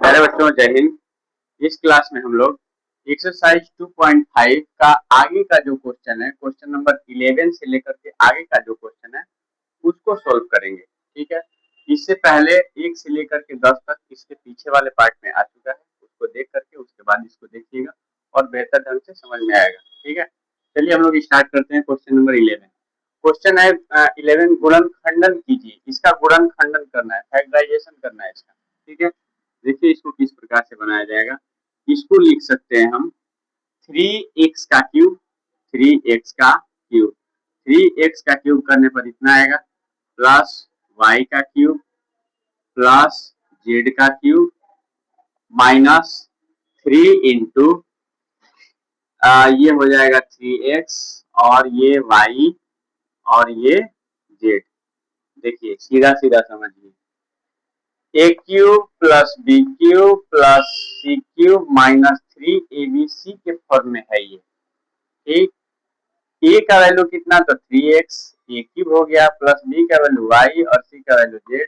प्यारे बच्चों, जय हिंद। इस क्लास में हम लोग एक्सरसाइज 2.5 का आगे का जो क्वेश्चन है, क्वेश्चन नंबर 11 से लेकर के आगे का जो क्वेश्चन है उसको सोल्व करेंगे। ठीक है, इससे पहले 1 से लेकर के 10 तक इसके पीछे वाले पार्ट में आ चुका है, उसको देख करके उसके बाद इसको देखिएगा और बेहतर ढंग से समझ में आएगा। ठीक है, चलिए हम लोग स्टार्ट करते हैं। क्वेश्चन नंबर 11 क्वेश्चन है 11 गुणनखंडन कीजिए। इसका गुणनखंडन करना है, फैक्टराइजेशन करना है इसका। ठीक है, देखिए इसको किस प्रकार से बनाया जाएगा। इसको लिख सकते हैं हम 3x का क्यूब, 3x का क्यूब, 3x का क्यूब करने पर इतना आएगा, प्लस y का क्यूब प्लस z का क्यूब माइनस 3 इंटू ये हो जाएगा 3x और ये y और ये z। देखिए सीधा सीधा समझिए, a cube plus B cube plus C cube minus 3abc के फॉर्म में है ये। ठीक, ए का वैल्यू कितना, तो 3x ए क्यूब हो गया, प्लस बी का वैल्यू y और सी का value z।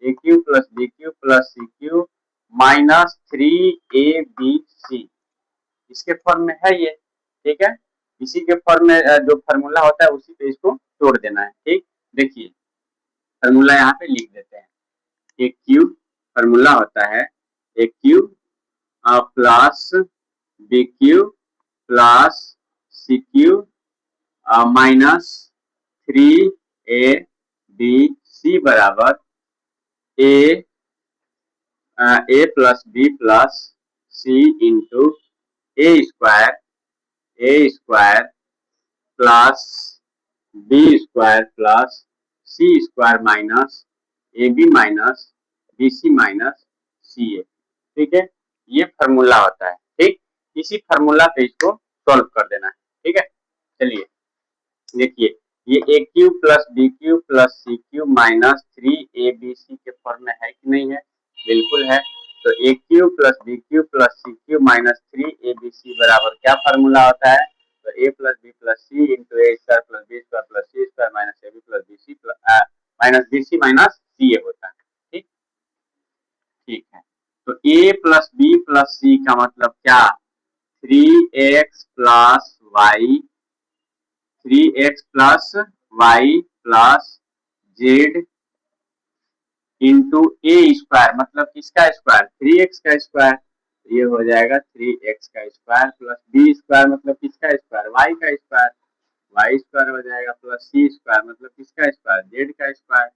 A cube plus B cube plus C cube minus 3abc इसके फॉर्म में है ये। ठीक है, इसी के फॉर्म में जो फार्मूला होता है उसी पे इसको तोड़ देना है। ठीक, देखिए फार्मूला यहाँ पे लिख देते हैं। ए क्यूब फार्मूला होता है a cube plus B cube plus C cube minus 3abc बराबर a plus B plus c into a square plus B square plus c square minus a b minus b c minus c a. ठीक है, ये formula होता है। ठीक, इसी formula पे इसको सॉल्व कर देना है। ठीक है, चलिए देखिए ये a cube plus B cube plus C cube minus 3abc के फॉर्म में है कि नहीं है, बिल्कुल है। तो a cube plus B cube plus C cube minus 3abc बराबर क्या फार्मूला होता है, तो ए plus B plus c into a square plus B square plus c square minus a b plus b c minus b c minus c a होता है। ठीक, ठीक है, तो ए प्लस बी प्लस सी का मतलब क्या, 3x plus y, 3x plus Y plus Z into a square, मतलब किसका स्क्वायर, 3x का स्क्वायर, ये हो जाएगा 3x का स्क्वायर प्लस बी स्क्वायर मतलब किसका स्क्वायर, y का स्क्वायर, y स्क्वायर हो जाएगा प्लस सी स्क्वायर मतलब किसका स्क्वायर, z का स्क्वायर,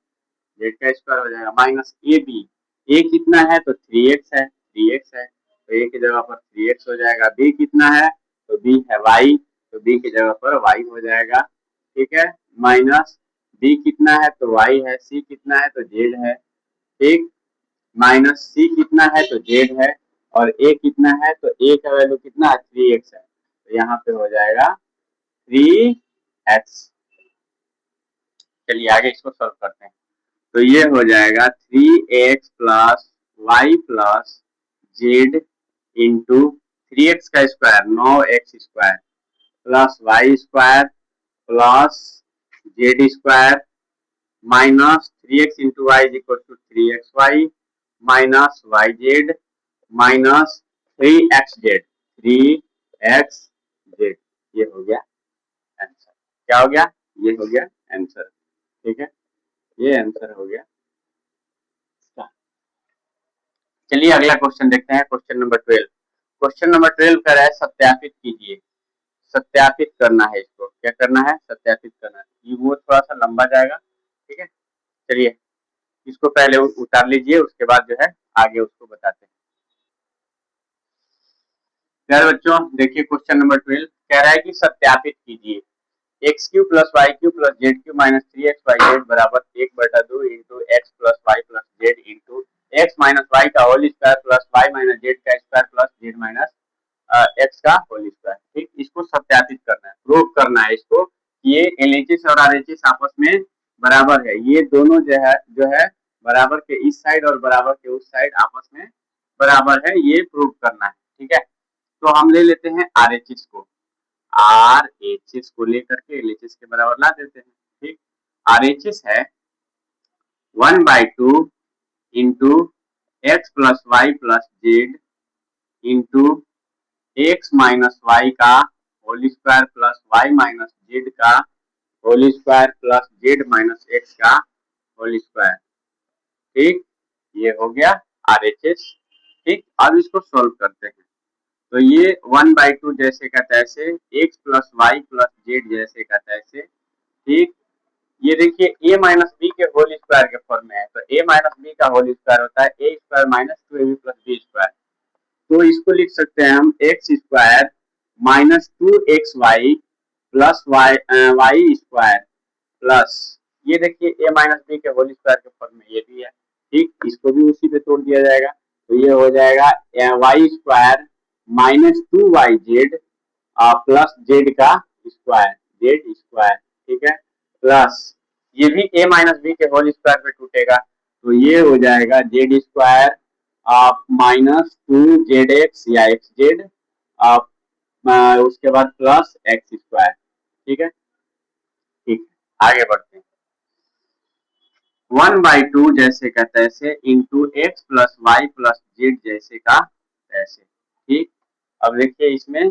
z का स्क्वायर हो जाएगा माइनस ए बी। ए कितना है, तो 3x है, 3x है तो ए की जगह पर 3x हो जाएगा। b कितना है, तो b है y, तो b की जगह पर y हो जाएगा। ठीक है, माइनस b कितना है, तो y है, c कितना है, तो z है। ठीक, माइनस c कितना है, तो z है, और a कितना है, तो a का वैल्यू कितना है, 3x है, तो यहाँ पे हो जाएगा 3x। चलिए आगे इसको सॉल्व करते हैं। तो ये हो जाएगा 3x plus Y plus Z into 3x का square 9x square plus Y square plus Z square minus 3x into Y is equal to 3xy minus Y Z minus 3xz, 3xz। ये हो गया आंसर। क्या हो गया, ये हो गया आंसर। ठीक है, ये आंसर हो गया। चलिए अगला क्वेश्चन देखते हैं, क्वेश्चन नंबर 12। क्वेश्चन नंबर 12 कर रहा है सत्यापित कीजिए। सत्यापित करना है, इसको क्या करना है, सत्यापित करना है। ये वो थोड़ा सा लंबा जाएगा। ठीक है, चलिए इसको पहले उतार लीजिए, उसके बाद जो है आगे उसको बताते हैं। प्यारे बच्चों देखिए क्वेश्चन नंबर 12 कह रहा है कि सत्यापित कीजिए x cube plus Y cube plus Z cube minus 3x y z बराबर 1/2 into x plus Y plus Z into x minus y का whole square plus y minus z का square plus z minus x का whole square. ठीक, इसको सत्यापित करना है, prove करना है इसको कि ये एलएचएस और आरएचएस आपस में बराबर है। ये दोनों जो है बराबर के इस साइड और बराबर के उस साइड आपस में बराबर है, ये प्रूव करना है। ठीक है, तो हम ले लेते हैं आरएचएस को, आरएचएस को लेकर के एलएचएस के बराबर ला देते हैं। ठीक, आरएचएस है 1/2 into x plus Y plus Z into x minus y का whole square plus y minus z का whole square plus z minus x का होल स्क्वायर। ठीक, ये हो गया RHS। ठीक, अब इसको सोल्व करते हैं। तो ये 1/2 जैसे का तैसे, X plus Y plus Z जैसे का तैसे। ठीक, ये देखिए a माइनस बी के होल स्क्वायर के फॉर्म में है, तो a माइनस बी का होल स्क्वायर होता है a square minus 2ab plus B square. तो इसको लिख सकते हैं हम X square minus 2x Y plus Y square plus, ये देखिए a माइनस बी के होल स्क्वायर के फॉर्म में ये भी है। ठीक, इसको भी उसी पे तोड़ दिया जाएगा, तो ये हो जाएगा Y square minus 2yz plus Z का स्क्वायर, जेड स्क्वायर। ठीक है, प्लस ये भी a माइनस बी के होल स्क्वायर पे टूटेगा, तो ये हो जाएगा जेड स्क्वायर माइनस 2zx या xz उसके बाद प्लस एक्स स्क्वायर। ठीक है, ठीक है, आगे बढ़ते हैं। 1/2 जैसे का तैसे into x plus Y plus Z जैसे का तैसे। ठीक, अब देखिए इसमें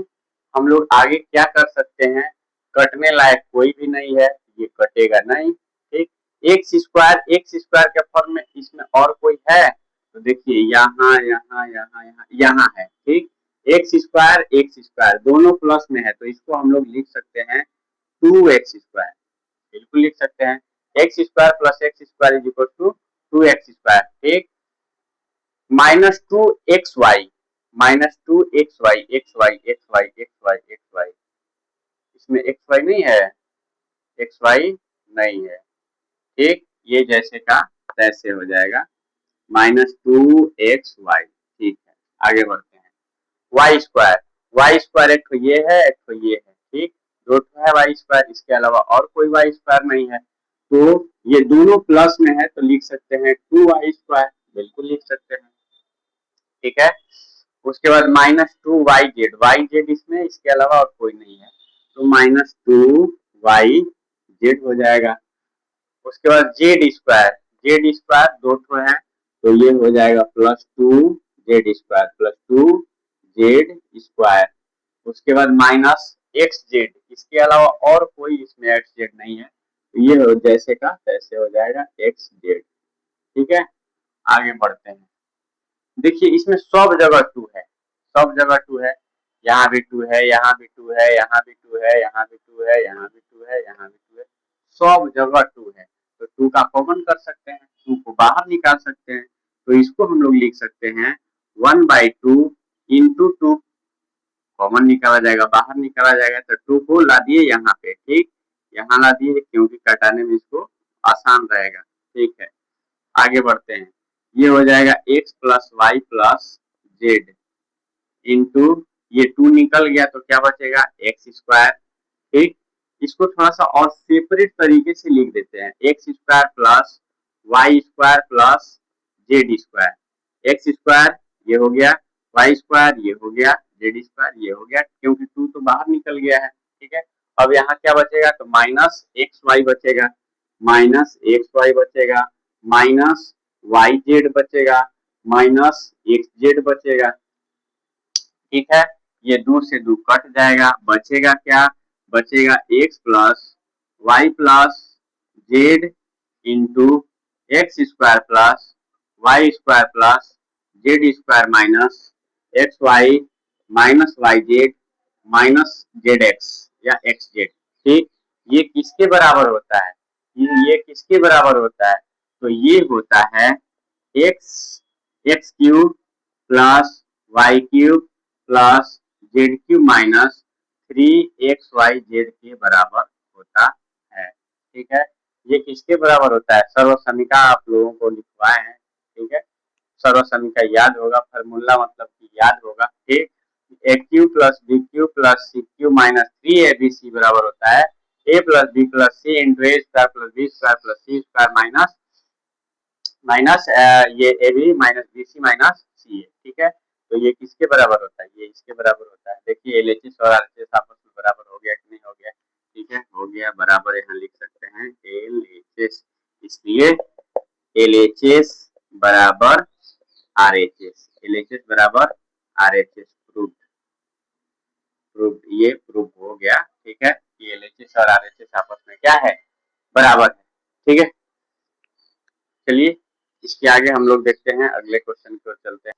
हम लोग आगे क्या कर सकते हैं, कटने लायक कोई भी नहीं है, ये कटेगा नहीं। ठीक, एक्स स्क्वायर के फॉर्म में इसमें और कोई है, तो देखिए यहाँ यहाँ यहाँ यहाँ यहाँ है। ठीक, एक्स स्क्वायर दोनों प्लस में है, तो इसको हम लोग लिख सकते हैं 2x स्क्वायर, बिल्कुल लिख सकते हैं। X square plus x square is equal to 2x square. ठीक, minus 2xy minus 2xy xy इसमें xy नहीं है, xy नहीं है। ठीक, ये जैसे का तैसे हो जाएगा माइनस 2xy। ठीक है, आगे बढ़ते हैं। वाई स्क्वायर एक तो ये है, एक तो ये है। ठीक, दो तो है वाई स्क्वायर, इसके अलावा और कोई वाई स्क्वायर नहीं है, तो ये दोनों प्लस में है, तो लिख सकते हैं 2y स्क्वायर, बिल्कुल लिख सकते हैं। ठीक है, उसके बाद माइनस 2yz इसमें, इसके अलावा और कोई नहीं है, तो माइनस 2yz हो जाएगा। उसके बाद जेड स्क्वायर दो ठो है, तो ये हो जाएगा प्लस 2z स्क्वायर। उसके बाद माइनस xz, इसके अलावा और कोई इसमें xz नहीं है, तो ये हो जैसे का तैसे हो जाएगा xz। ठीक है, आगे बढ़ते हैं। देखिए इसमें सब जगह 2 है, सब जगह 2 है, यहाँ भी 2 है, यहाँ भी 2 है, यहाँ भी 2 है, यहाँ भी 2 है, यहाँ भी 2 है, यहाँ भी 2 है, सब जगह 2 है। तो 2 का कॉमन कर सकते हैं, 2 को बाहर निकाल सकते हैं, तो इसको हम लोग लिख सकते हैं 1/2 इंटू 2, कॉमन निकाला जाएगा, बाहर निकाला जाएगा, तो 2 को ला दिए यहाँ पे। ठीक, यहाँ ला दिए क्योंकि कटाने में इसको आसान रहेगा। ठीक है, आगे बढ़ते हैं। ये हो जाएगा x plus Y plus Z into, ये 2 निकल गया तो क्या बचेगा एक्स स्क्वायर। ठीक, इसको थोड़ा सा और सेपरेट तरीके से लिख देते हैं, x square plus Y square plus Z square. X square ये हो गया, वाई स्क्वायर ये हो गया, जेड स्क्वायर ये हो गया, क्योंकि 2 तो बाहर निकल गया है। ठीक है, अब यहाँ क्या बचेगा, तो माइनस एक्स वाई बचेगा, माइनस एक्स वाई बचेगा, माइनस वाई जेड बचेगा, माइनस एक्स जेड बचेगा। ठीक है, ये 2 से 2 कट जाएगा, बचेगा क्या, बचेगा x plus Y plus Z into X square plus Y square plus Z square minus X Y minus Y Z minus Z X या एक्स जेड। ठीक, ये किसके बराबर होता है, ये किसके बराबर होता है, तो ये होता है X cube plus Y cube plus Z cube minus 3xyz के बराबर होता है। ठीक है, ये किसके बराबर होता है, सर्व समीका आप लोगों को लिखवाए हैं। ठीक है, सर्व समीका याद होगा, फार्मूला मतलब कि याद होगा। ठीक, a cube plus b cube plus c cube minus 3abc बराबर होता है a plus B plus c into a square plus B square plus c square minus minus ये a b minus b c minus c है। ठीक है, तो ये किसके बराबर होता है, ये इसके बराबर होता है। देखिए एलएचएस और आरएचएस आपस में बराबर हो गया कि नहीं हो गया। ठीक है, हो गया बराबर, यहाँ लिख सकते हैं एलएचएस, इसलिए एलएचएस बराबर RHS, LHS बराबर RHS, प्रूव्ड, ये प्रूव हो गया। ठीक है, कि LHS और RHS आपस में क्या है, बराबर है। ठीक है, चलिए इसके आगे हम लोग देखते हैं, अगले क्वेश्चन की ओर चलते हैं।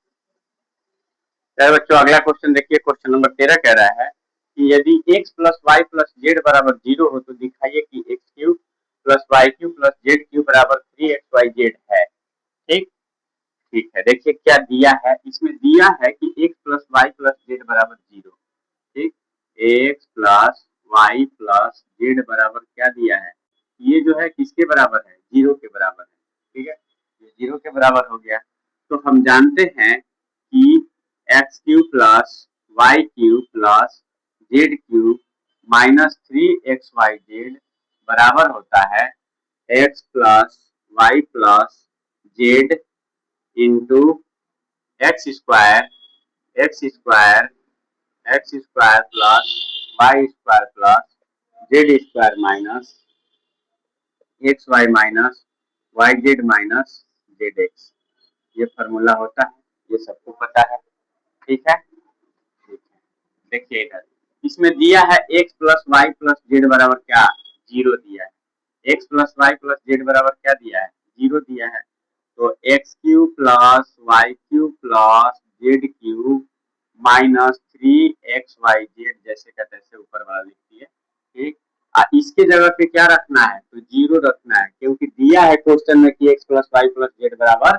चलो बच्चों, अगला क्वेश्चन देखिए, क्वेश्चन नंबर 13 कह रहा है कि यदि x plus Y plus Z बराबर 0 हो तो दिखाइए कि X cube plus Y cube plus Z cube बराबर 3xyz है। ठीक, ठीक है, देखिए क्या दिया है, इसमें दिया है कि x plus Y plus Z बराबर 0। ठीक, x plus Y plus Z बराबर क्या दिया है, ये जो है किसके बराबर है, 0 के बराबर है। ठीक है, ये 0 के बराबर हो गया। तो हम जानते हैं कि X cube plus Y cube plus Z cube minus 3xyz बराबर होता है X plus Y plus Z into X square plus Y square plus Z square minus X Y minus Y Z minus Z X. ये formula होता है, ये सबको पता है। ठीक है, देखिए इधर इसमें दिया है x plus Y plus Z बराबर क्या, 0 दिया है। x plus Y plus Z बराबर क्या दिया है, 0 दिया है। तो X cube plus Y cube plus Z cube minus 3xyz जैसे का तैसे ऊपर वाला लिख दिए। ठीक, इसके जगह पे क्या रखना है, तो 0 रखना है, क्योंकि दिया है क्वेश्चन में कि x plus Y plus Z बराबर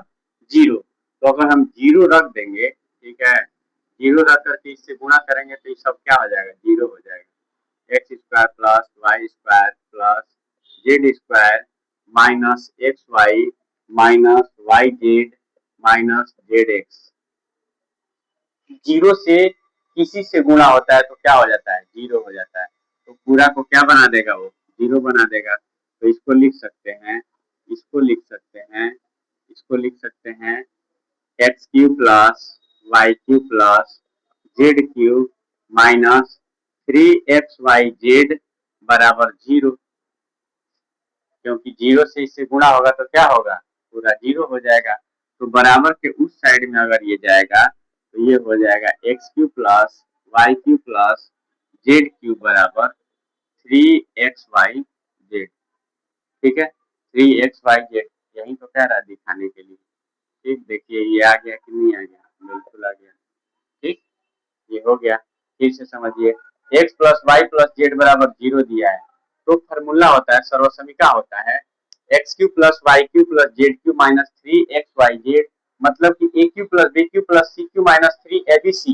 0। तो अगर हम 0 रख देंगे, ठीक है, 0 रख करके इससे गुणा करेंगे तो ये सब क्या हो जाएगा, 0 हो जाएगा। X square plus Y square plus Z square minus X Y minus Y Z minus Z X. 0 से किसी से गुणा होता है तो क्या हो जाता है, 0 हो जाता है। तो पूरा को क्या बना देगा, वो 0 बना देगा। तो इसको लिख सकते हैं, इसको लिख सकते हैं, इसको लिख सकते हैं X cube plus Y cube plus Z cube minus 3xyz बराबर 0, क्योंकि 0 से इससे गुणा होगा तो क्या होगा, पूरा 0 हो जाएगा। तो बराबर के उस साइड में अगर ये जाएगा तो ये हो जाएगा X cube plus Y cube plus Z cube बराबर 3xyz। ठीक है, 3xyz, यही तो कह रहा है दिखाने के लिए। ठीक, देखिए ये आ गया कि नहीं आ गया, बिल्कुल आ गया। ठीक, ये हो गया। फिर से समझिए, x plus Y plus Z बराबर 0 दिया है, तो फॉर्मूला होता है, सर्वसमीका होता है x cube plus Y cube plus Z cube minus 3xyz, मतलब कि a cube plus b cube plus c cube minus 3abc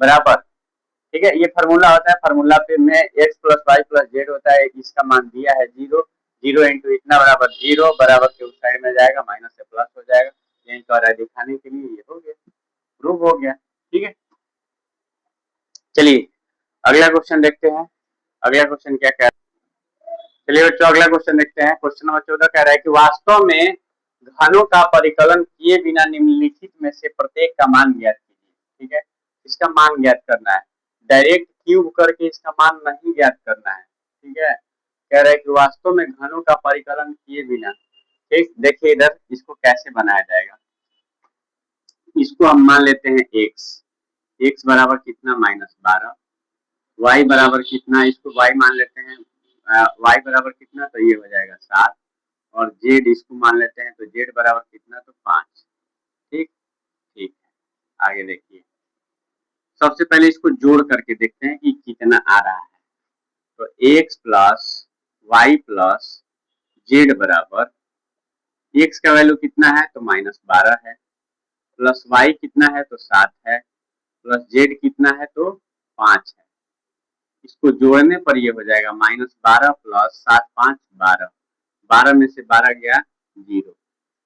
बराबर। ठीक है, ये फॉर्मूला होता है। फॉर्मूला पे में x plus Y plus Z होता है, इसका मान दिया है 0, 0 इंटू इतना बराबर 0, बराबर के उस साइड में जाएगा, माइनस से प्लस हो जाएगा। यही कह रहा है दिखाने के लिए, ये हो गया, प्रूव हो गया। ठीक है, चलिए अगला क्वेश्चन देखते हैं। अगला क्वेश्चन क्या कह रहा है, चलिए बच्चों अगला क्वेश्चन देखते हैं। क्वेश्चन नंबर 14 कह रहा है कि वास्तव में घनों का परिकलन किए बिना निम्नलिखित में से प्रत्येक का मान ज्ञात कीजिए। ठीक है, इसका मान ज्ञात करना है, डायरेक्ट क्यूब करके इसका मान नहीं ज्ञात करना है। ठीक है, कह रहा है कि वास्तव में घनों का परिकलन किए बिना। ठीक, देखिए इधर इसको कैसे बनाया जाएगा, इसको हम मान लेते हैं x बराबर कितना, -12, y बराबर कितना, इसको y मान लेते हैं, y बराबर कितना, तो ये हो जाएगा 7, और z इसको मान लेते हैं, तो z बराबर कितना, तो 5। ठीक, ठीक है, आगे देखिए, सबसे पहले इसको जोड़ करके देखते हैं कि कितना आ रहा है। तो x plus Y plus Z बराबर, x का वैल्यू कितना है, तो -12 है, प्लस y कितना है, तो 7 है, प्लस z कितना है, तो 5 है। इसको जोड़ने पर ये हो जाएगा -12 प्लस 7 5 12, 12 में से 12 गया 0।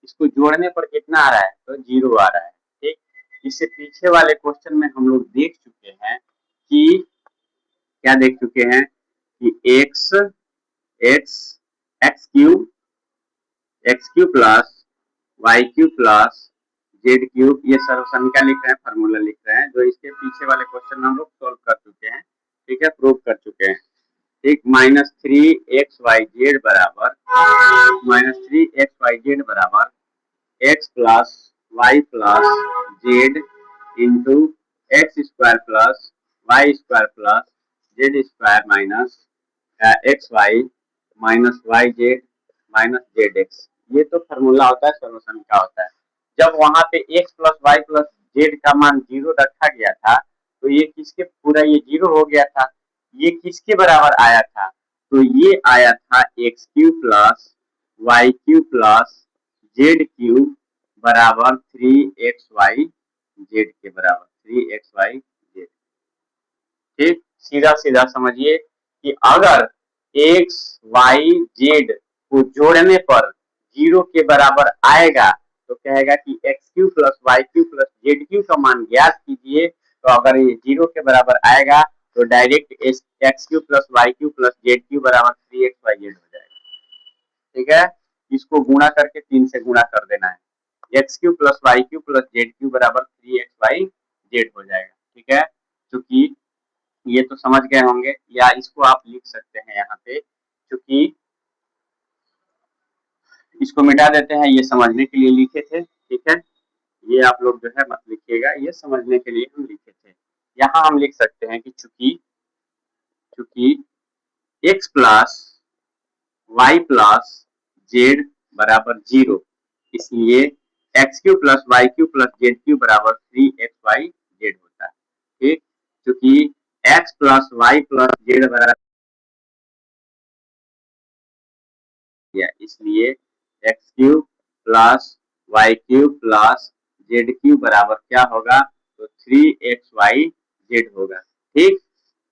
इसको जोड़ने पर कितना आ रहा है, तो 0 आ रहा है। ठीक, इससे पीछे वाले क्वेश्चन में हम लोग देख चुके हैं कि क्या देख चुके हैं कि x cube plus Y cube plus Z cube, ये सर्वसमीका लिख रहे हैं, फार्मूला लिख रहे हैं, जो इसके पीछे वाले क्वेश्चन में हम लोग सोल्व कर चुके हैं। ठीक है, प्रूव कर चुके हैं। ठीक, -3xyz बराबर x plus Y plus Z into X square plus Y square plus Z square minus X Y minus Y Z minus Z X. ये तो फॉर्मूला होता है, सोल्यूशन का होता है। जब वहां पे X plus Y plus Z का मान 0 रखा गया था तो ये किसके पूरा ये 0 हो गया था। ये किसके बराबर आया था, तो ये आया था X cube plus Y cube plus Z cube बराबर 3xy जेड के बराबर 3xy जेड। ठीक, सीधा सीधा समझिए कि अगर एक्स वाई जेड को जोड़ने पर 0 के बराबर आएगा तो कहेगा कि X cube plus Y cube plus Z cube का मान ज्ञात कीजिए। तो अगर ये 0 के बराबर आएगा तो direct X cube plus Y cube plus Z cube बराबर 3xy जेड हो जाएगा। ठीक है, इसको गुणा करके 3 से गुणा कर देना है, x cube plus Y cube plus Z cube बराबर 3xy जेड हो जाएगा। ठीक है, क्योंकि ये तो समझ गए होंगे, या इसको आप लिख सकते हैं यहाँ पे, क्योंकि इसको मिटा देते हैं, ये समझने के लिए लिखे थे। ठीक है, ये आप लोग जो है मत लिखिएगा, ये समझने के लिए हम लिखे थे। यहाँ हम लिख सकते हैं कि चूंकि x plus Y plus Z बराबर 0, इसलिए X cube plus Y cube plus Z cube बराबर 3xy जेड होता है। ठीक, क्योंकि x plus Y plus Z बराबर, इसलिए X cube plus Y cube plus Z cube बराबर क्या होगा, तो 3xy जेड होगा। ठीक,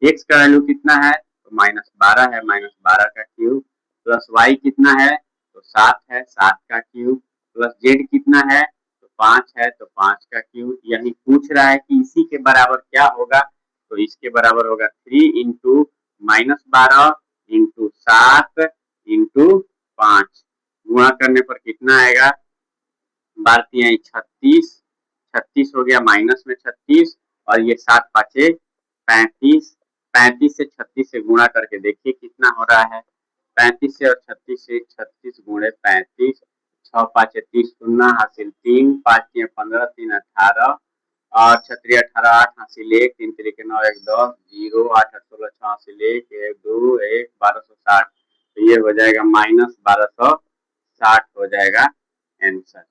x का वैल्यू कितना है, तो -12 है, -12 का क्यूब प्लस y कितना है, तो 7 है, 7 का क्यूब प्लस जेड कितना है, तो 5 है, तो 5 का क्यूब। यही पूछ रहा है कि इसी के बराबर क्या होगा, तो इसके बराबर होगा 3 इंटू -12 इंटू 7 इंटू 5। गुणा करने पर कितना आएगा, 36, 36 हो गया, माइनस में 36 और ये 7 पाँचे 35, 35 से 36 से गुणा करके देखिए कितना हो रहा है, 35 से और 36 से 36 गुणे 35, 6 पाँचे 30, शून्य हासिल 3, 5 15, 3 18 और 6 18, 8 हासिल 1, 3 3 9 1 10, 0 8 8 16 6 हासिल 1 1 2 1 1260। तो ये हो जाएगा -1260 हो जाएगा आंसर।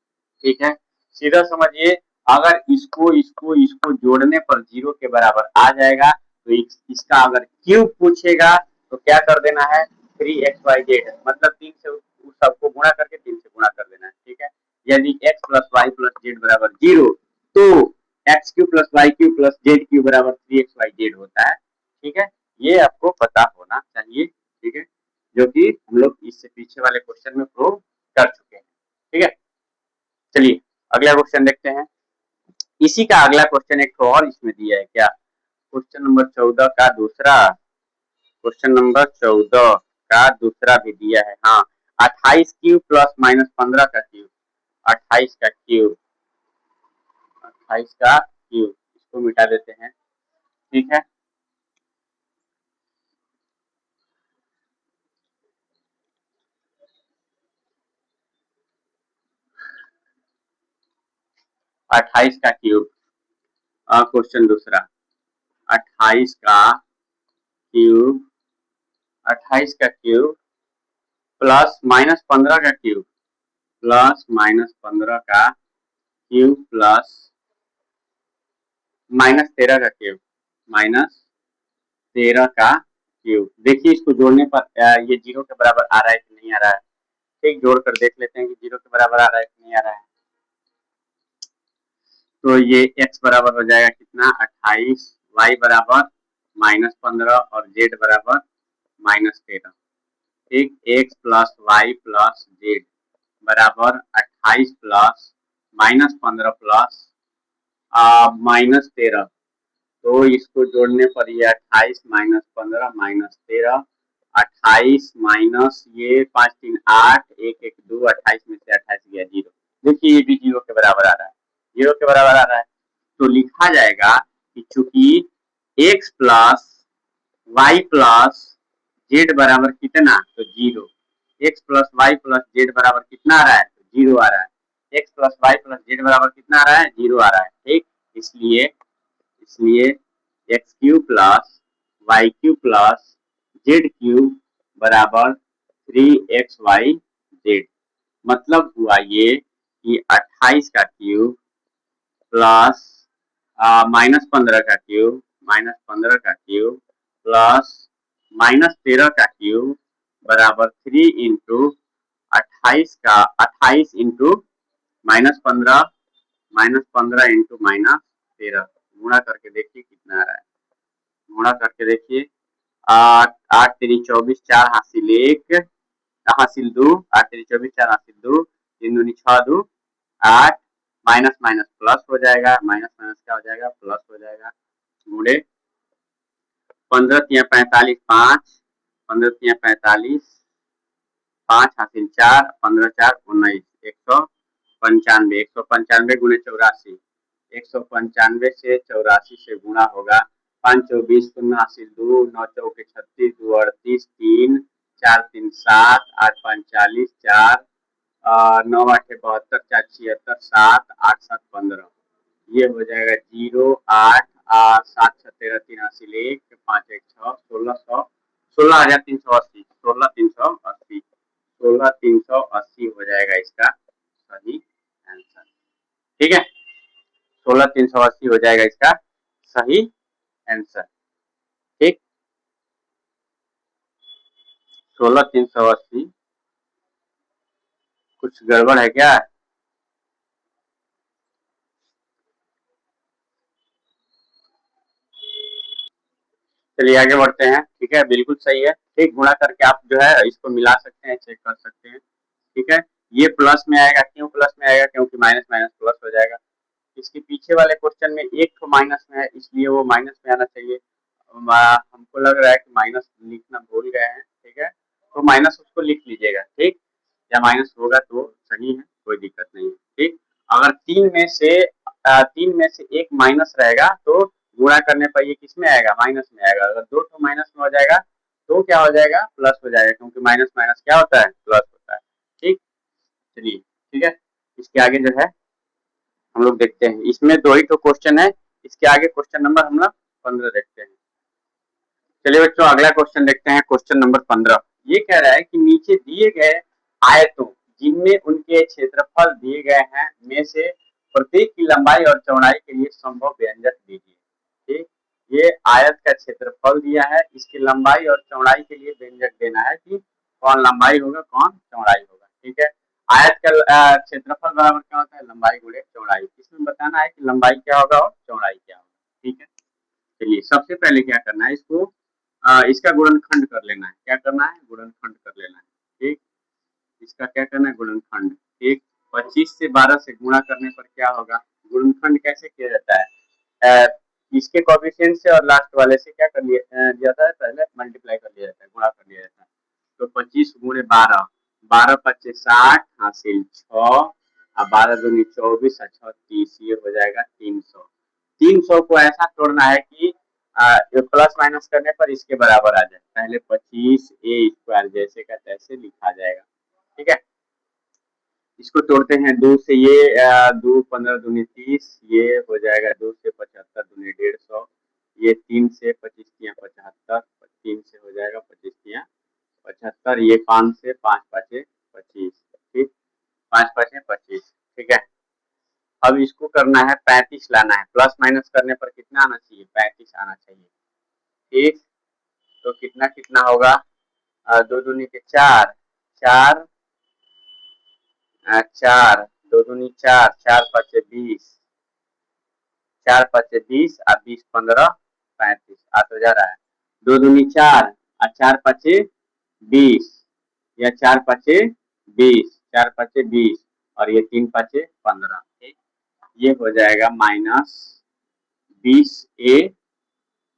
ठीक है, सीधा समझिए, अगर इसको इसको इसको जोड़ने पर 0 के बराबर आ जाएगा तो इसका अगर क्यूब पूछेगा तो क्या कर देना है, 3xy जेड, मतलब 3 से उस सबको गुणा करके 3 से गुणा कर देना है। ठीक है, यदि x plus Y plus Z बराबर 0 तो X cube plus Y cube plus Z cube बराबर 3xy जेड होता है। ठीक है, ये आपको पता होना चाहिए। ठीक है, जो कि हम लोग इससे पीछे वाले क्वेश्चन में प्रूव कर चुके हैं। ठीक है, चलिए अगला क्वेश्चन देखते हैं। इसी का अगला क्वेश्चन एक और इसमें दिया है, क्या क्वेश्चन नंबर 14 का दूसरा, क्वेश्चन नंबर 14 का दूसरा भी दिया है। हाँ, 28 क्यूब प्लस -15 का क्यूब, 28 का क्यूब, 28 का क्यूब, इसको मिटा देते हैं। ठीक है, अट्ठाईस का क्यूब, क्वेश्चन दूसरा, 28 का क्यूब, 28 का क्यूब प्लस -15 का क्यूब, प्लस -15 का क्यूब प्लस -13 का क्यूब, -13 का क्यूब। देखिए इसको जोड़ने पर ये 0 के बराबर आ रहा है कि नहीं आ रहा है। ठीक, जोड़ कर देख लेते हैं कि 0 के बराबर आ रहा है कि नहीं आ रहा है। तो ये x बराबर हो जाएगा कितना, 28, y बराबर -15 और z बराबर -13। ठीक, x plus Y plus Z बराबर 28 प्लस -15 प्लस -13। तो इसको जोड़ने पर ये 28 -15 -13, 28 माइनस ये 5 3 8 1 1 2, 28 में से 28 गया 0। देखिए ये भी 0 के बराबर आ रहा है, 0 के बराबर आ रहा है। तो लिखा जाएगा कि चूंकि x plus Y plus Z बराबर कितना, तो 0, x plus Y plus Z बराबर कितना आ रहा है, तो 0 आ रहा है। x plus Y plus Z बराबर कितना आ रहा है, 0 आ रहा है। ठीक, इसलिए X cube plus Y cube plus Z cube बराबर 3xy जेड। मतलब हुआ ये कि 28 का क्यूब प्लस -15 का क्यूब प्लस -13 का क्यूब बराबर 3 इंटू 28 इंटू -15 इंटू -13 गुणा करके देखिए कितना आ रहा है। गुणा करके देखिए, 8 3 24 4 हासिल 1 हासिल 2 8 3 24 4 हासिल 2 3 दूनी 6 2 8 माइनस माइनस प्लस हो जाएगा, माइनस माइनस क्या हो जाएगा, प्लस हो जाएगा। गुणे 15 3 45 5 15 3 45 5 हासिल 4 15 4 19 195 गुणे 84 195 से 84 से गुणा होगा। 5 24 शून्य हासिल 2 9 चौके 36 2 38 3 4 3 7 8 5 40 4 9 8 72 4 76 7 8 7 15 ये हो जाएगा 0 8 7 6 13 3 हासिल 1 5 1 6 16,380 16,380 हो जाएगा इसका सही आंसर। ठीक है, 16,380 हो जाएगा इसका सही आंसर। ठीक, 16,380 कुछ गड़बड़ है क्या? चलिए आगे बढ़ते हैं। ठीक है, बिल्कुल सही है। ठीक, गुणा करके आप जो है इसको मिला सकते हैं, चेक कर सकते हैं। ठीक है, ये प्लस में आएगा, क्यों प्लस में आएगा, क्योंकि माइनस माइनस प्लस हो जाएगा। इसके पीछे वाले क्वेश्चन में एक तो माइनस में है, इसलिए वो माइनस में आना चाहिए। हमको लग रहा है कि माइनस लिखना भूल गए हैं। ठीक है, तो माइनस उसको लिख लीजिएगा। ठीक, या माइनस होगा तो सही है, कोई दिक्कत नहीं है। ठीक, अगर तीन में से एक माइनस रहेगा तो गुणा करने पर ये किस में आएगा, माइनस में आएगा। अगर दो तो माइनस में हो जाएगा तो क्या हो जाएगा, प्लस हो जाएगा, क्योंकि माइनस माइनस क्या होता है, प्लस होता है। ठीक, चलिए ठीक है, इसके आगे जो है हम लोग देखते हैं। इसमें 2 ही तो क्वेश्चन है, इसके आगे क्वेश्चन नंबर हम लोग 15 देखते हैं। चलिए बच्चों, अगला क्वेश्चन देखते हैं, क्वेश्चन नंबर 15। ये कह रहा है कि नीचे दिए गए आयतों जिनमें उनके क्षेत्रफल दिए गए हैं में से प्रत्येक की लंबाई और चौड़ाई के लिए संभव व्यंजक दीजिए। ठीक, ये आयत का क्षेत्रफल दिया है, इसकी लंबाई और चौड़ाई के लिए व्यंजक देना है कि कौन लंबाई होगा कौन चौड़ाई होगा। ठीक है, आयत का क्षेत्रफल बराबर क्या होता है, लंबाई गुणे चौड़ाई। इसमें बताना है कि लंबाई क्या होगा और चौड़ाई क्या होगा। ठीक है, चलिए सबसे पहले क्या करना है, इसको इसका गुणनखंड कर लेना है। क्या करना है, गुणनखंड कर लेना है। ठीक, इसका क्या करना है, गुणनखंड। ठीक, 25 से 12 से गुणा करने पर क्या होगा, गुणनखंड कैसे किया जाता है, इसके कोएफिशिएंट से और लास्ट वाले से क्या कर लिया जाता है, पहले मल्टीप्लाई कर लिया जाता है, गुणा कर लिया जाता है। तो 25 गुणे 12 12 पच्चीस 60 हासिल 6 और 12 दूनी 24 और 6 30, ये हो जाएगा 300। 300 को ऐसा तोड़ना है कि प्लस माइनस करने पर इसके बराबर आ जाए। पहले 25 ए स्क्वायर जैसे का तैसे लिखा जाएगा। ठीक है, इसको तोड़ते हैं 2 से, ये 2 15 दूनी 30, ये हो जाएगा 2 से 75 दूनी 150, ये 3 से 25 तिया 75, 3 से हो जाएगा 25 तिया 75, ये 5 से 5 पाँचे 25। ठीक, 5 पाँचे 25। ठीक है, अब इसको करना है 35 लाना है, प्लस माइनस करने पर कितना आना चाहिए, 35 आना चाहिए। ठीक, तो कितना कितना होगा, 2 दूनी के 4 4 4 2 दूनी 4 4 पाँचे 20 4 पाँचे 20 और 20 15 35 8 हो जा रहा है। 2 दूनी 4 और 4 पाँचे 20 या 4 पाँचे 20 4 पाँचे 20 और ये 3 पाँचे 15। ठीक, ये हो जाएगा -20a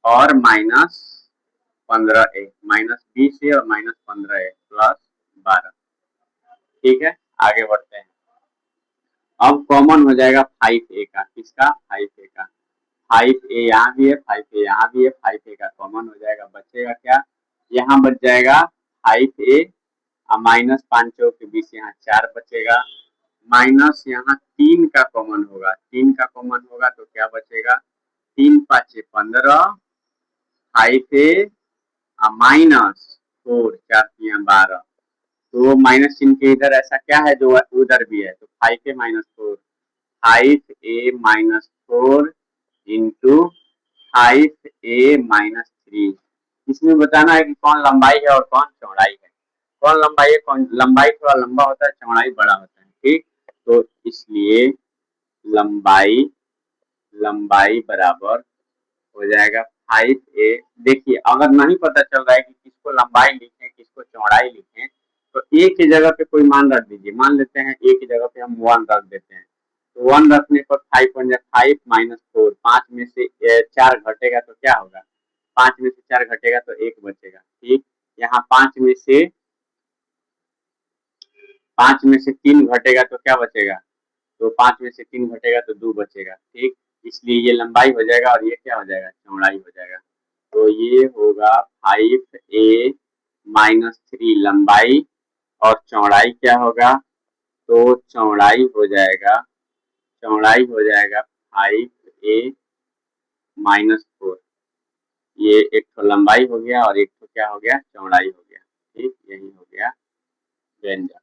और -15a, -20a और -15a प्लस 12। ठीक है, आगे बढ़ते हैं। अब कॉमन हो जाएगा 5a का, किसका, 5a का। 5a यहाँ भी है, 5a यहाँ भी है, 5a का कॉमन हो जाएगा। बचेगा क्या, यहाँ बच जाएगा 5a और -5 के 20 यहाँ 4 बचेगा, माइनस यहाँ 3 का कॉमन होगा, 3 का कॉमन होगा तो क्या बचेगा, 3 5 15, 5a माइनस 4 4 3 12, तो माइनस चिन्ह के इधर ऐसा क्या है जो उधर भी है, तो 5a minus 4, 5a minus 4 into 5a minus 3। इसमें बताना है कि कौन लंबाई है और कौन चौड़ाई है, कौन लंबाई है, कौन लंबाई थोड़ा लंबा होता है, चौड़ाई बड़ा होता है, ठीक। तो इसलिए लंबाई लंबाई बराबर हो जाएगा 5a। देखिए अगर नहीं पता चल रहा है कि किसको लंबाई लिखें किसको चौड़ाई लिखें, तो a की जगह पे कोई मान रख दीजिए, मान लेते हैं a की जगह पे हम 1 रख देते हैं, तो 1 रखने पर 5 बन जाए 5 माइनस 4, 5 में से 4 घटेगा तो क्या होगा, 5 में से 4 घटेगा तो 1 बचेगा, ठीक। यहाँ 5 में से 3 घटेगा तो क्या बचेगा, तो 5 में से 3 घटेगा तो 2 बचेगा, ठीक। इसलिए ये लंबाई हो जाएगा और ये क्या हो जाएगा, चौड़ाई हो जाएगा। तो ये होगा 5a माइनस 3 लंबाई, और चौड़ाई क्या होगा, तो चौड़ाई हो जाएगा 5a माइनस 4। ये एक तो लंबाई हो गया और एक तो क्या हो गया, चौड़ाई हो गया, ठीक। यही हो गया व्यंजक,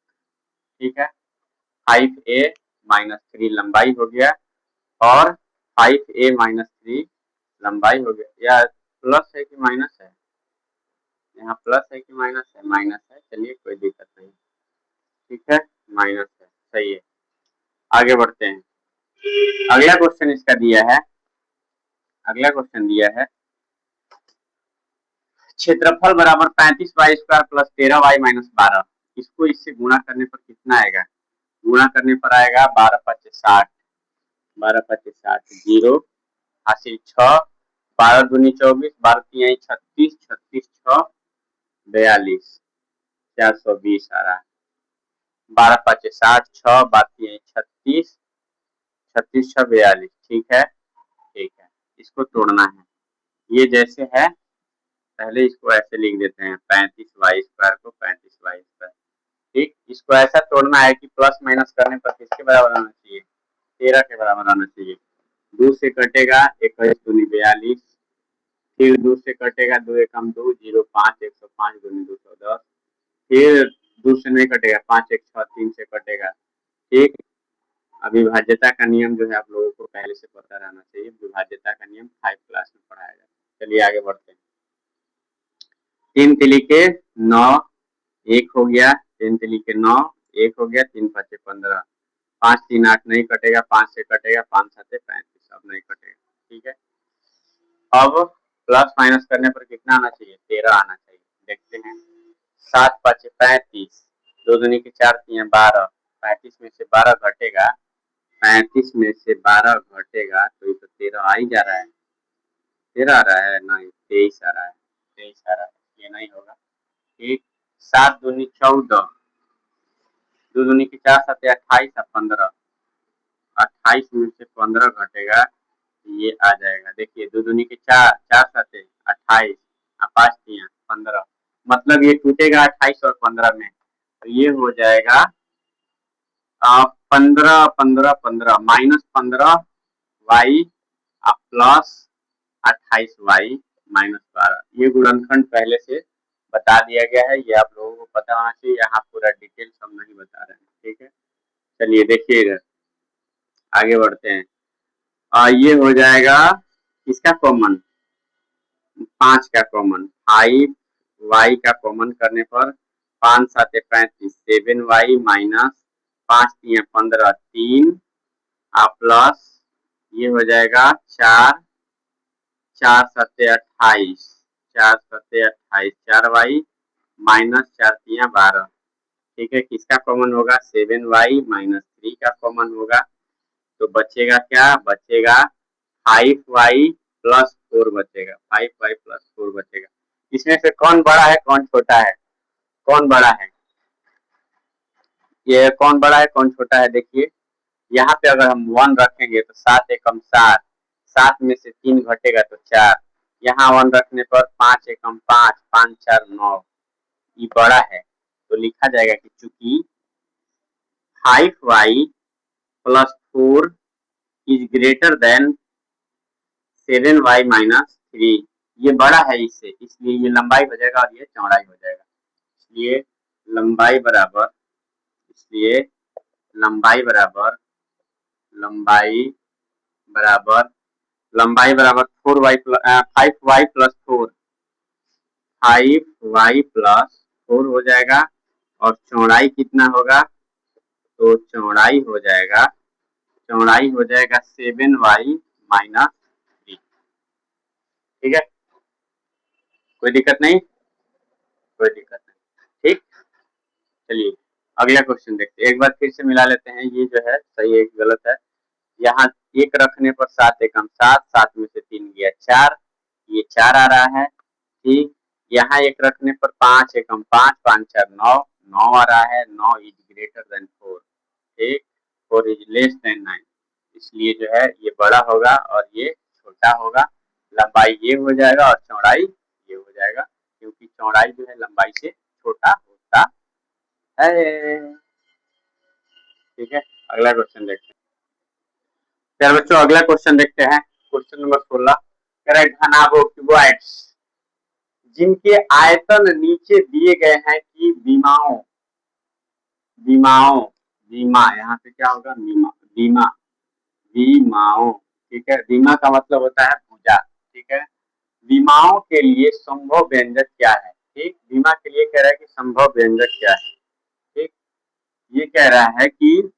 ठीक है। 5a माइनस 3 लंबाई हो गया और 5a माइनस 3 लंबाई हो गया, या प्लस है कि माइनस है, यहाँ प्लस है कि माइनस है, माइनस है, चलिए कोई दिक्कत नहीं, ठीक है, माइनस है, सही है। आगे बढ़ते हैं, अगला क्वेश्चन इसका दिया है, अगला क्वेश्चन दिया है क्षेत्रफल बराबर 35y square plus 13y minus 12, इसको इससे गुणा करने पर कितना आएगा, गुणा करने पर आएगा 12 5 60, 12 5 60, 0 हासिल 6, 12 दूनी 24, 12 3 36, 36 6 42, 420 आ रहा है, 12 5 60, 6 12 36, 36 6 42, ठीक है, ठीक है। इसको तोड़ना है, ये जैसे है पहले इसको ऐसे लिख देते हैं 35y स्क्वायर को 35y स्क्वायर, ठीक। इसको ऐसा तोड़ना है कि प्लस माइनस करने पर किसके बराबर आना चाहिए, 13 के बराबर आना चाहिए। 2 से कटेगा 21 दूनी 42, फिर 2 से कटेगा 2 एकम 2, 0 5 105 दूनी 210, फिर 2 से नहीं कटेगा 5 1 6 3 से कटेगा, ठीक। अविभाज्यता का नियम जो है आप लोगों को पहले से पता रहना चाहिए, विभाज्यता का नियम 5 क्लास में पढ़ाया जाता है। चलिए आगे बढ़ते हैं, 3 तिली के 9 1 हो गया, 3 तिली के 9 1 हो गया, 3 5 15, 5 3 8 नहीं कटेगा, 5 से कटेगा, 5 7 35, अब नहीं कटेगा, ठीक है। अब प्लस माइनस करने पर कितना आना चाहिए, 13 आना चाहिए, देखते हैं। 7 5 35, 2 दूनी के 4 3 12, 35 में से 12 घटेगा, 35 में से 12 घटेगा तो ये तो 13 आ ही जा रहा है, 13 आ रहा है, नहीं 23 आ रहा है, 23 आ रहा है, ये नहीं होगा, ठीक। 7 दूनी 14, 2 दूनी के 4 7 28 और 15, 28 में से 15 घटेगा, ये आ जाएगा, देखिए 2 दूनी के 4 4 7 28 और 5 3 15, मतलब ये टूटेगा 28 और 15 में, तो ये हो जाएगा 15 15 15 minus 15 Y plus 28 Y minus 12, ये गुणनखंड पहले से बता दिया गया है, ये आप लोगों को पता होना चाहिए, यहाँ पूरा डिटेल्स हम नहीं बता रहे हैं, ठीक है। चलिए देखिए इधर आगे बढ़ते हैं, ये हो जाएगा इसका कॉमन, 5 का कॉमन, 5 वाई का कॉमन करने पर 5 7 35, 7 वाई माइनस 5 3 15 3 प्लस ये हो जाएगा 4 4 7 28, 4 7 28, 4 वाई माइनस 4 3 12, ठीक है। किसका कॉमन होगा, 7 वाई माइनस 3 का कॉमन होगा, तो बचेगा क्या, बचेगा 5 वाई प्लस 4 बचेगा, 5 वाई प्लस 4 बचेगा। इसमें से कौन बड़ा है कौन छोटा है, कौन बड़ा है, ये कौन बड़ा है कौन छोटा है, देखिए यहाँ पे अगर हम 1 रखेंगे तो 7 एकम 7, 7 में से 3 घटेगा तो 4, यहाँ 1 रखने पर 5 एकम 5, 5 4 9, ये बड़ा है, तो लिखा जाएगा कि चूंकि 5y plus 4 is greater than 7y minus 3, ये बड़ा है इससे, इसलिए ये लंबाई हो जाएगा और ये चौड़ाई हो जाएगा। इसलिए लंबाई बराबर इसलिए लंबाई बराबर लंबाई बराबर लंबाई बराबर 5y प्लस 4 5y प्लस 4 हो जाएगा और चौड़ाई कितना होगा, तो चौड़ाई हो जाएगा 7y माइनस 3। ठीक है, कोई दिक्कत नहीं, कोई दिक्कत नहीं। ठीक, चलिए अगला क्वेश्चन देखते हैं। एक बार फिर से मिला लेते हैं, ये जो है सही है गलत है। यहाँ एक रखने पर 7 एकम 7, 7 में से 3 गया 4, ये 4 आ रहा है। ठीक, यहाँ एक रखने पर 5 एकम 5, 5 4 9, 9 आ रहा है। 9 इज ग्रेटर देन 4। ठीक, 4 इज लेस देन 9, इसलिए जो है ये बड़ा होगा और ये छोटा होगा। लंबाई ये हो जाएगा और चौड़ाई ये हो जाएगा, क्योंकि चौड़ाई जो है लंबाई से छोटा होता है। ठीक है, अगला क्वेश्चन देखते हैं। चलो बच्चों अगला क्वेश्चन देखते हैं। क्वेश्चन नंबर 16 कह रहा है घनाभों क्यूबॉइड्स जिनके आयतन नीचे दिए गए हैं कि विमाओं यहाँ पे क्या होगा, विमाओं। ठीक है, विमा का मतलब होता है भुजा। ठीक है, विमाओं के लिए संभव व्यंजक क्या है। ठीक, विमा के लिए कह रहा है कि संभव व्यंजक क्या है। ठीक, ये कह रहा है कि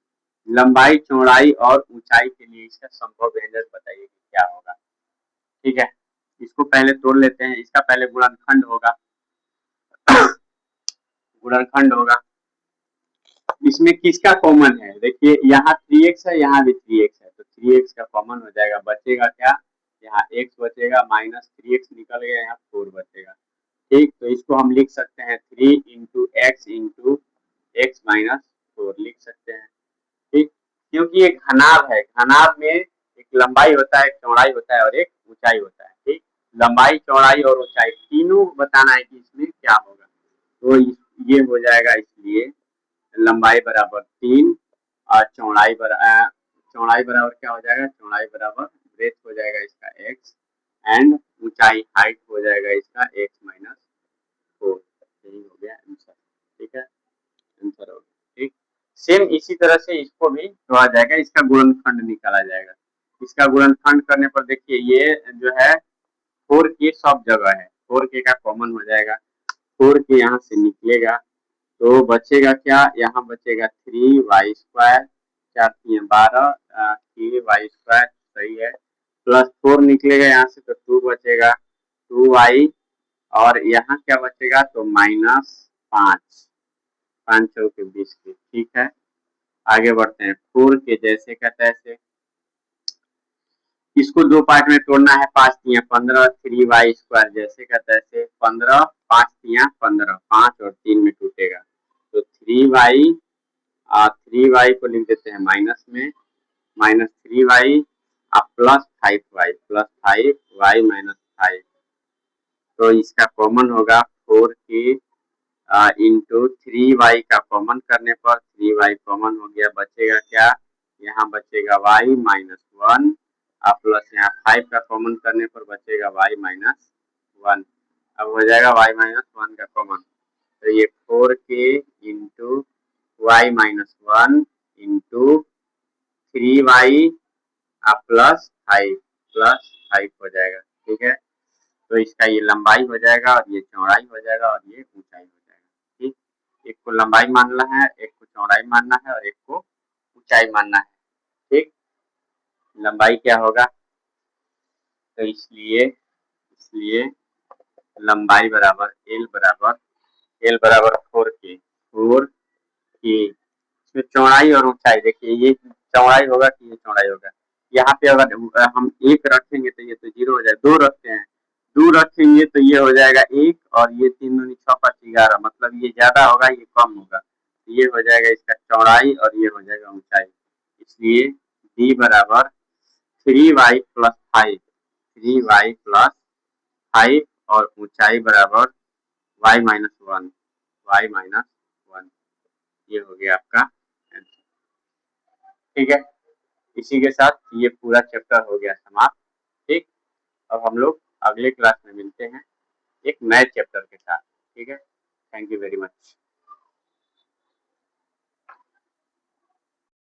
लंबाई चौड़ाई और ऊंचाई के लिए इसका संभव व्यंजक बताइए कि क्या होगा। ठीक है, इसको पहले तोड़ लेते हैं। इसका पहले गुणनखंड होगा इसमें किसका कॉमन है, देखिए यहाँ 3x है, यहाँ भी 3x है, तो 3x का कॉमन हो जाएगा। बचेगा क्या, यहाँ x बचेगा, माइनस 3x निकल गया, यहाँ 4 बचेगा। ठीक, तो इसको हम लिख सकते हैं 3 इंटू x माइनस 4 लिख सकते हैं। ठीक, क्योंकि एक घनाभ है, घनाभ में एक लंबाई होता है, एक चौड़ाई होता है और एक ऊंचाई होता है। ठीक, लंबाई चौड़ाई और ऊंचाई तीनों बताना है कि इसमें क्या होगा, तो ये हो जाएगा। इसलिए लंबाई बराबर 3 और चौड़ाई बराबर क्या हो जाएगा, चौड़ाई बराबर ब्रेथ हो जाएगा इसका x एंड ऊंचाई हाइट हो जाएगा इसका x माइनस 4। यही हो गया आंसर। ठीक है, आंसर हो गया। ठीक, सेम इसी तरह से इसको भी जोड़ा जाएगा, इसका गुणनखंड निकाला जाएगा। इसका गुणनखंड करने पर देखिए ये जो है 4k सब जगह है, 4k का कॉमन हो जाएगा, 4k यहाँ से निकलेगा तो बचेगा क्या, यहाँ बचेगा 3y स्क्वायर, 4 3 12, 3y स्क्वायर सही है, प्लस 4 निकलेगा यहाँ से तो 2 बचेगा, 2y और यहाँ क्या बचेगा, तो माइनस 5, 5 चौके 20 के। ठीक है, आगे बढ़ते हैं। 4 के जैसे का तैसे, इसको दो पार्ट में तोड़ना है। 5 3 15, 3y स्क्वायर जैसे का तैसे 15, 5 3 15, 5 और 3 में टूटेगा तो 3y को लिख देते हैं माइनस में, minus 3y plus 5y minus 5, तो इसका कॉमन होगा 4k इंटू 3y का कॉमन करने पर 3y कॉमन हो गया, बचेगा क्या, यहाँ बचेगा y माइनस 1 प्लस यहाँ 5 का कॉमन करने पर बचेगा y माइनस 1। अब हो जाएगा y माइनस 1 का कॉमन, तो ये 4k into y minus 1 into 3y plus 5 हो जाएगा। ठीक है, तो इसका ये लंबाई हो जाएगा और ये चौड़ाई हो जाएगा और ये ऊंचाई हो जाएगा। ठीक, एक को लंबाई मानना है, एक को चौड़ाई मानना है और एक को ऊंचाई मानना है। ठीक, लंबाई क्या होगा, तो इसलिए लंबाई बराबर L बराबर 4k, इसमें चौड़ाई और ऊंचाई देखिए, ये चौड़ाई होगा कि ये चौड़ाई होगा। यहाँ पे अगर हम 1 रखेंगे तो ये तो 0 हो जाएगा, 2 रखते हैं, 2 रखेंगे तो ये हो जाएगा 1 और ये 3 दूनी 6 5 11, मतलब ये ज्यादा होगा ये कम होगा, ये हो जाएगा इसका चौड़ाई और ये हो जाएगा ऊंचाई। इसलिए d बराबर 3y प्लस 5 और ऊंचाई बराबर y माइनस 1, ये हो गया आपका आंसर। ठीक है, इसी के साथ ये पूरा चैप्टर हो गया समाप्त। ठीक, अब हम लोग अगले क्लास में मिलते हैं एक नए चैप्टर के साथ। ठीक है, थैंक यू वेरी मच।